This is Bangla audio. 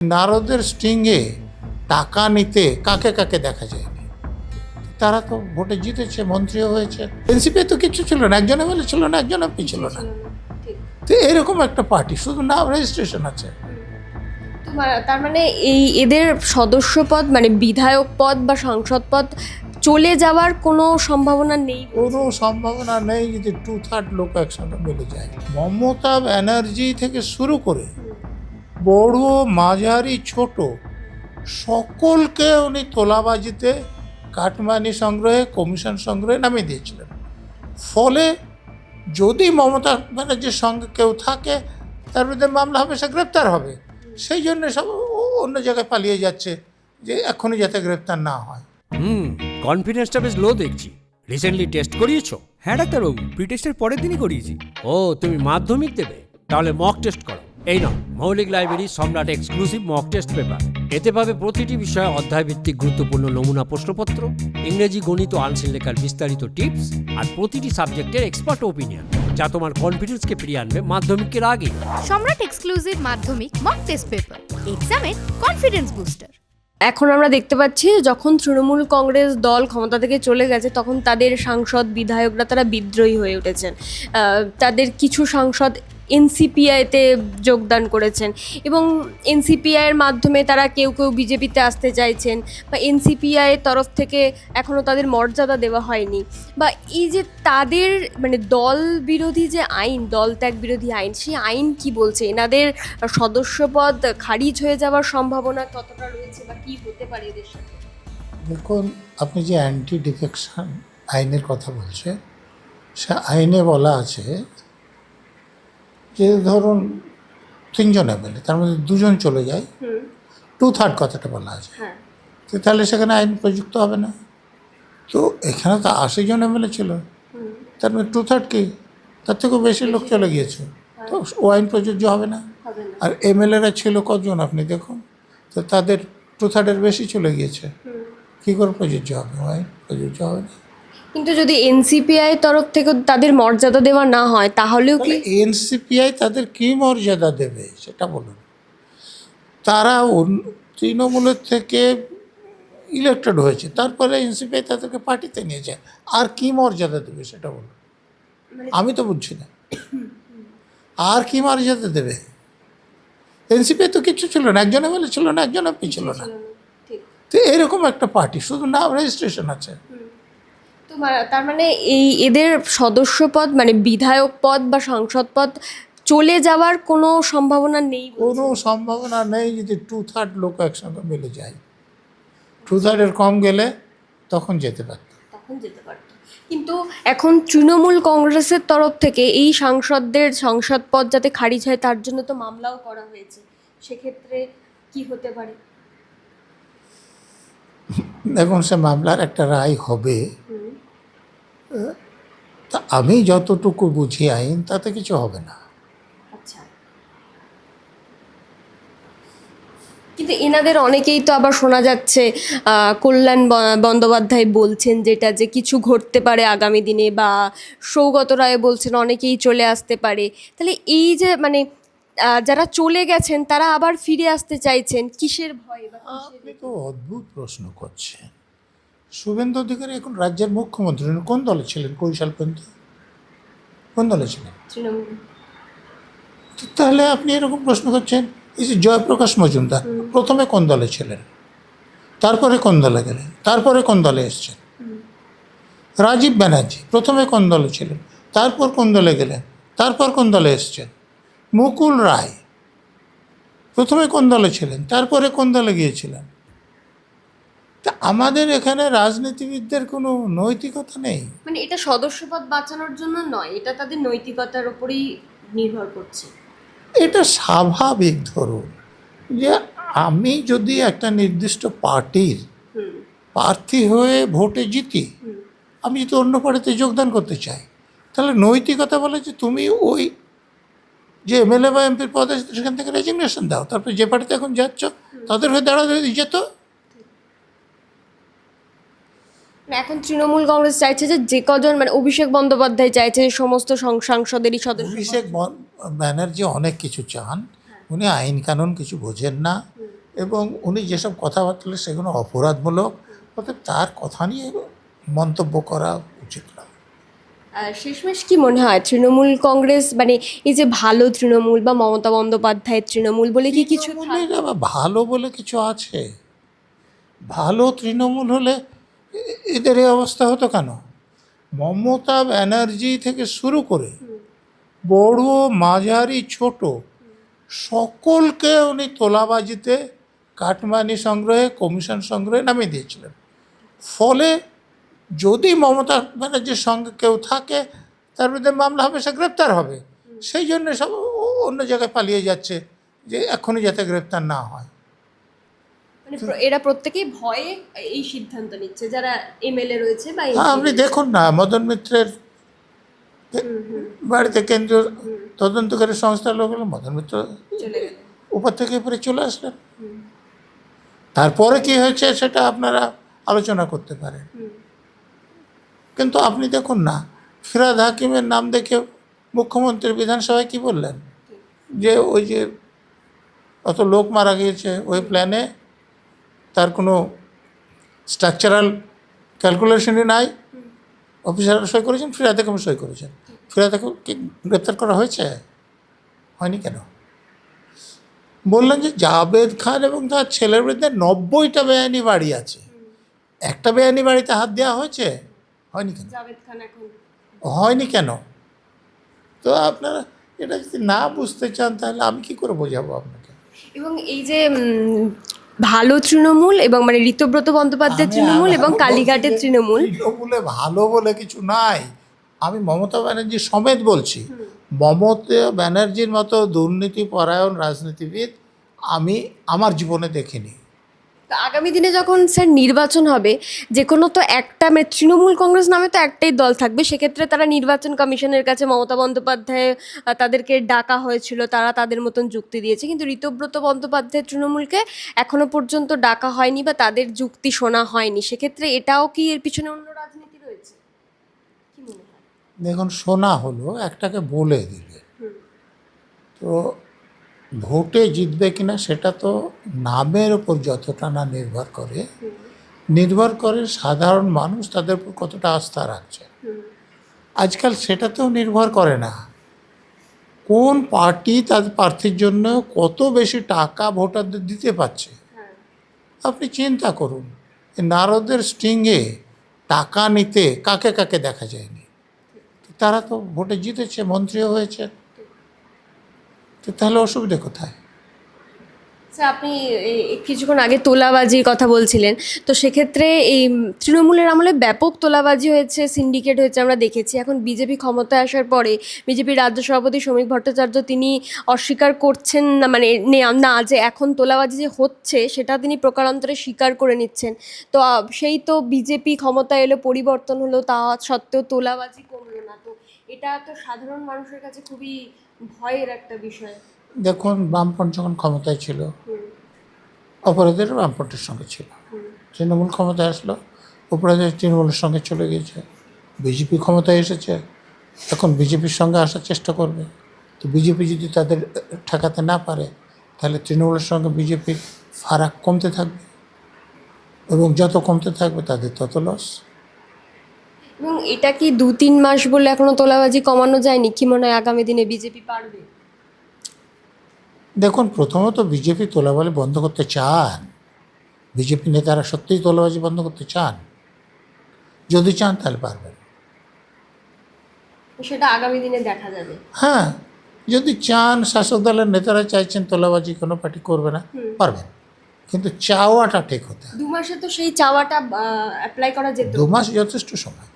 নারদের স্ট্রিংয়ে টাকা নিতে কাকে কাকে দেখা যায়নি। তারা তো ভোটে জিতেছে, মন্ত্রীও হয়েছে। এনসিপি তো কিছু ছিল না, একজন এমএলএ ছিল না, একজন এমপি ছিল না। তো এরকম একটা পার্টি, শুধু নাম রেজিস্ট্রেশন আছে। তার মানে এদের সদস্যপদ মানে বিধায়ক পদ বা সাংসদ পদ চলে যাওয়ার কোনো সম্ভাবনা নেই। কোনো সম্ভাবনা নেই যদি 2/3 লোক একসঙ্গে মিলে যায়। মমতা ব্যানার্জি থেকে শুরু করে বড়, মাঝারি, ছোট সকলকে উনি তোলাবাজিতে, কাটমানি সংগ্রহে, কমিশন সংগ্রহে নামিয়ে দিয়েছিলেন। ফলে যদি মমতা ব্যানার্জির সঙ্গে কেউ থাকে তার বিরুদ্ধে মামলা হবে, সে গ্রেপ্তার হবে। সেই জন্য সব অন্য জায়গায় পালিয়ে যাচ্ছে যে এখনই যাতে গ্রেপ্তার না হয়। কনফিডেন্সটা বেশ লো দেখছি। রিসেন্টলি টেস্ট করিয়েছো? হ্যাঁ ডাক্তারবাবু, প্রি টেস্টের পরের দিনই করিয়েছি। ও, তুমি মাধ্যমিক দেবে? তাহলে মক টেস্ট করো। এই নাও মৌলিক লাইব্রেরি সম্রাট এক্সক্লুসিভ মক টেস্ট পেপার। এতে পাবে প্রতিটি বিষয়ে অধ্যায়ভিত্তিক গুরুত্বপূর্ণ নমুনা প্রশ্নপত্র, ইংরেজি, গণিত, আনসিন লেখার বিস্তারিত টিপস আর প্রতিটি সাবজেক্টের এক্সপার্ট ওপিনিয়ন, যা তোমার কনফিডেন্সকে ফিরিয়ে আনবে মাধ্যমিকের আগে। সম্রাট এক্সক্লুসিভ মাধ্যমিক মক টেস্ট পেপার, এক্সামের কনফিডেন্স বুস্টার। এখন আমরা দেখতে পাচ্ছি যখন তৃণমূল কংগ্রেস দল ক্ষমতা থেকে চলে গেছে তখন তাদের সাংসদ বিধায়করা তারা বিদ্রোহী হয়ে উঠেছেন। তাদের কিছু সাংসদ এনসিপিআইতে যোগদান করেছেন এবং এনসিপিআইয়ের মাধ্যমে তারা কেউ কেউ বিজেপিতে আসতে চাইছেন, বা এনসিপিআইয়ের তরফ থেকে এখনও তাদের মর্যাদা দেওয়া হয়নি। বা এই যে তাদের মানে দল বিরোধী যে আইন, দল ত্যাগ বিরোধী আইন, সেই আইন কি বলছে? এনাদের সদস্যপদ খারিজ হয়ে যাওয়ার সম্ভাবনা কতটা রয়েছে বা কি হতে পারে এদের সাথে? দেখুন, আপনি যে অ্যান্টি ডিফেকশন আইনের কথা বলছেন, সে আইনে বলা আছে যে ধরুন 3 জন এমএলএ, তার মধ্যে 2 জন চলে যায়, 2/3 কথাটা বলা আছে। তো তাহলে সেখানে আইন প্রযুক্ত হবে না। তো এখানে তো 80 জন এমএলএ ছিল, তার মধ্যে 2/3 কি, তার থেকেও বেশি লোক চলে গিয়েছে, তো ও আইন প্রযোজ্য হবে না। আর এমএলএরা ছিল কজন আপনি দেখুন, তো তাদের 2/3 বেশি চলে গিয়েছে, কী করে প্রযোজ্য হবে? ও আইন প্রযোজ্য হবে না। কিন্তু যদি এনসিপিআই তরফ থেকে তাদের মর্যাদা দেওয়া না হয় তাহলেও কি? এনসিপিআই তাদের কী মর্যাদা দেবে সেটা বলুন। তারা তৃণমূলের থেকে ইলেক্টেড হয়েছে, তারপরে এনসিপিআই তাদেরকে পার্টিতে নিয়ে যায়, আর কী মর্যাদা দেবে সেটা বলুন। আমি তো বুঝছি না আর কী মর্যাদা দেবে। এনসিপিআই তো কিছু ছিল না, একজন এমএলএ ছিল না, একজন এমপি ছিল না। তো এরকম একটা পার্টি, শুধু নাম রেজিস্ট্রেশন আছে। তো তার মানে এদের সদস্যপদ মানে বিধায়ক পদ বা সাংসদ পদ চলে যাওয়ার কোনো সম্ভাবনা নেই। কোনো সম্ভাবনা নেই যদি 2/3 লোক একসঙ্গে মিলে যায়। 2/3 কম গেলে তখন যেতে পারত। কিন্তু এখন তৃণমূল কংগ্রেসের তরফ থেকে এই সাংসদদের সংসদ পদ যাতে খারিজ হয় তার জন্য তো মামলাও করা হয়েছে, সেক্ষেত্রে কি হতে পারে? দেখুন, সে মামলার একটা রায় হবে। তা আমি যতটুকু বুঝি আইন, তাতে কিছু হবে না। আচ্ছা, কিন্তু এনাদের অনেকেই তো আবার শোনা যাচ্ছে কল্যাণ বন্দ্যোপাধ্যায় বলছেন যেটা, যে কিছু ঘটতে পারে আগামী দিনে, বা সৌগত রায় বলছেন অনেকেই চলে আসতে পারে। তাহলে এই যে মানে যারা চলে গেছেন তারা আবার ফিরে আসতে চাইছেন, কিসের ভয়? আপনি তো অদ্ভুত প্রশ্ন করছেন। শুভেন্দু অধিকারী এখন রাজ্যের মুখ্যমন্ত্রী, কোন দলে ছিলেন? 20 সাল পর্যন্ত কোন দলে ছিলেন? তৃণমূল। তাহলে আপনি এরকম প্রশ্ন করছেন। এই যে জয়প্রকাশ মজুমদার প্রথমে কোন দলে ছিলেন, তারপরে কোন দলে গেলেন, তারপরে কোন দলে এসছেন? রাজীব ব্যানার্জি প্রথমে কোন দলে ছিলেন, তারপর কোন দলে গেলেন, তারপর কোন দলে এসছেন? মুকুল রায় প্রথমে কোন দলে ছিলেন, তারপরে কোন দলে গিয়েছিলেন? তা আমাদের এখানে রাজনীতিবিদদের কোনো নৈতিকতা নেই। মানে এটা সদস্যপদ বাঁচানোর জন্য নয়, এটা তাদের নৈতিকতার উপরেই নির্ভর করছে। এটা স্বাভাবিক। ধরুন যে আমি যদি একটা নির্দিষ্ট পার্টির প্রার্থী হয়ে ভোটে জিতি, আমি যদি অন্য পার্টিতে যোগদান করতে চাই, তাহলে নৈতিকতা বলে যে তুমি ওই যে এমএলএ বা এমপির পদে সেখান থেকে রেজিগনেশন দাও, তারপরে যে পার্টিতে এখন যাচ্ছ তাদের হয়ে দাঁড়াতে যেত। এখন তৃণমূল কংগ্রেস চাইছে যে কজন মানে অভিষেক বন্দ্যোপাধ্যায় চাইছে যে সমস্ত সাংসদেরই সদস্য। অভিষেক ব্যানার্জি অনেক কিছু চান, উনি আইন কানুন কিছু বোঝেন না, এবং উনি যেসব কথাবার্তা বলেন সেগুলো অপরাধমূলক। অতএব তার কথা নিয়ে মন্তব্য করা উচিত না। শেষমেশ কি মনে হয় তৃণমূল কংগ্রেস মানে এই যে ভালো তৃণমূল বা মমতা বন্দ্যোপাধ্যায়ের তৃণমূল বলে কি কিছু তৃণমূলের আবার ভালো বলে কিছু আছে? ভালো তৃণমূল হলে এদের এই অবস্থা হতো কেন? মমতা ব্যানার্জি থেকে শুরু করে বড় মাঝারি ছোট সকলকে উনি তোলাবাজিতে, কাটমানি সংগ্রহে, কমিশন সংগ্রহে নামিয়ে দিয়েছিলেন। ফলে যদি মমতা ব্যানার্জির সঙ্গে কেউ থাকে তার বিরুদ্ধে মামলা হবে, সে গ্রেপ্তার হবে। সেই জন্য সব অন্য জায়গায় পালিয়ে যাচ্ছে যে এখনই যাতে গ্রেপ্তার না হয়। মানে এরা প্রত্যেকেই ভয়ে এই সিদ্ধান্ত নিচ্ছে যারা এমএলএ রয়েছে বা হ্যাঁ, আপনি দেখুন না, মদন মিত্রের বাড়িতে কেন্দ্রীয় তদন্তকারী সংস্থার লোক হলো, মদন মিত্র চলে গেল। উপর থেকে উপরে চলে আসলেন। তারপরে কি হয়েছে সেটা আপনারা আলোচনা করতে পারেন, কিন্তু আপনি দেখুন না, ফিরহাদ হাকিমের নাম দেখে মুখ্যমন্ত্রী বিধানসভায় কি বললেন, যে ওই যে অত লোক মারা গিয়েছে ওই প্ল্যানে তার কোনো স্ট্রাকচারাল ক্যালকুলেশনই নাই। অফিসাররা সই করেছেন, ফিরহাদ হাকিম সই করেছেন। ফিরহাদ হাকিমকে গ্রেপ্তার করা হয়েছে? হয়নি কেন? বললেন যে জাভেদ খান এবং তার ছেলের বিরুদ্ধে 90টা বেআইনি বাড়ি আছে, একটা বেআইনি বাড়িতে হাত দেওয়া হয়েছে? হয়নি কেন? জাভেদ খান এখন হয়নি কেন? তো আপনারা এটা যদি না বুঝতে চান তাহলে আমি কি করে বোঝাবো আপনাকে? এবং এই যে ভালো তৃণমূল এবং মানে ঋতব্রত বন্দ্যোপাধ্যায়ের তৃণমূল এবং কালীঘাটের তৃণমূল, তৃণমূলে ভালো বলে কিছু নাই। আমি মমতা ব্যানার্জি সমেত বলছি, মমতা ব্যানার্জির মতো দুর্নীতিপরায়ণ রাজনীতিবিদ আমি আমার জীবনে দেখিনি। তো আগামী দিনে যখন স্যার নির্বাচন হবে, যে কোনো তো একটা মানে তৃণমূল কংগ্রেস নামে তো একটাই দল থাকবে, সেক্ষেত্রে তারা নির্বাচন কমিশনের কাছে মমতা বন্দ্যোপাধ্যায় তাদেরকে ডাকা হয়েছিল, তারা তাদের মতন যুক্তি দিয়েছে, কিন্তু ঋতব্রত বন্দ্যোপাধ্যায় তৃণমূলকে এখনো পর্যন্ত ডাকা হয়নি বা তাদের যুক্তি শোনা হয়নি। সেক্ষেত্রে এটাও কি এর পিছনে অন্য রাজনীতি রয়েছে? কি মনে হয়? দেখুন, শোনা হলো, একটাকে বলে দিলে, তো ভোটে জিতবে কিনা সেটা তো নামের ওপর যতটা না নির্ভর করে সাধারণ মানুষ তাদের উপর কতটা আস্থা রাখছে। আজকাল সেটাতেও নির্ভর করে না কোন পার্টি তাদের প্রার্থীর জন্য কত বেশি টাকা ভোটারদের দিতে পারছে। আপনি চিন্তা করুন, নারদের স্ট্রিংয়ে টাকা নিতে কাকে কাকে দেখা যায়নি? তারা তো ভোটে জিতেছে, মন্ত্রীও হয়েছে, তো তাহলে অসুবিধা কোথায়? স্যার আপনি কিছুক্ষণ আগে তোলাবাজির কথা বলছিলেন, তো সেক্ষেত্রে এই তৃণমূলের আমলে ব্যাপক তোলাবাজি হয়েছে, সিন্ডিকেট হয়েছে আমরা দেখেছি। এখন বিজেপি ক্ষমতায় আসার পরে বিজেপির রাজ্য সভাপতি শ্রমিক ভট্টাচার্য তিনি অস্বীকার করছেন না, মানে না যে এখন তোলাবাজি যে হচ্ছে সেটা তিনি প্রকারান্তরে স্বীকার করে নিচ্ছেন। তো সেই তো বিজেপি ক্ষমতায় এলো, পরিবর্তন হলো, তা সত্ত্বেও তোলাবাজি কমলো না। তো এটা তো সাধারণ মানুষের কাছে খুবই ভয়ের একটা বিষয়। দেখুন, বামফ্রন্ট যখন ক্ষমতায় ছিল অপরাধীরা বামফ্রন্টের সঙ্গে ছিল, তৃণমূল ক্ষমতায় আসলো অপরাধীরা তৃণমূলের সঙ্গে চলে গিয়েছে, বিজেপি ক্ষমতায় এসেছে, এখন বিজেপির সঙ্গে আসার চেষ্টা করবে। তো বিজেপি যদি তাদের ঠেকাতে না পারে তাহলে তৃণমূলের সঙ্গে বিজেপির ফারাক কমতে থাকবে, এবং যত কমতে থাকবে তাদের তত লস। এবং এটা কি 2-3 মাস বলে এখনো তোলাবাজি কমানো যায়নি? কি মনে হয় আগামী দিনে বিজেপি পারবে? দেখুন, প্রথমত বিজেপি তোলাবাজি বন্ধ করতে চান, বিজেপি নেতারা সত্যিই তোলাবাজি বন্ধ করতে চান, যদি চান তাহলে পারবেন। সেটা আগামী দিনে দেখা যাবে। হ্যাঁ, যদি চান, শাসক দলের নেতারা চাইছেন তোলাবাজি কোনো পার্টি করবে না, পারবেন, কিন্তু চাওয়াটা ঠিক হতে হবে। 2 মাসে তো সেই চাওয়াটা অ্যাপ্লাই করা যেত। 2 মাস যথেষ্ট সময়।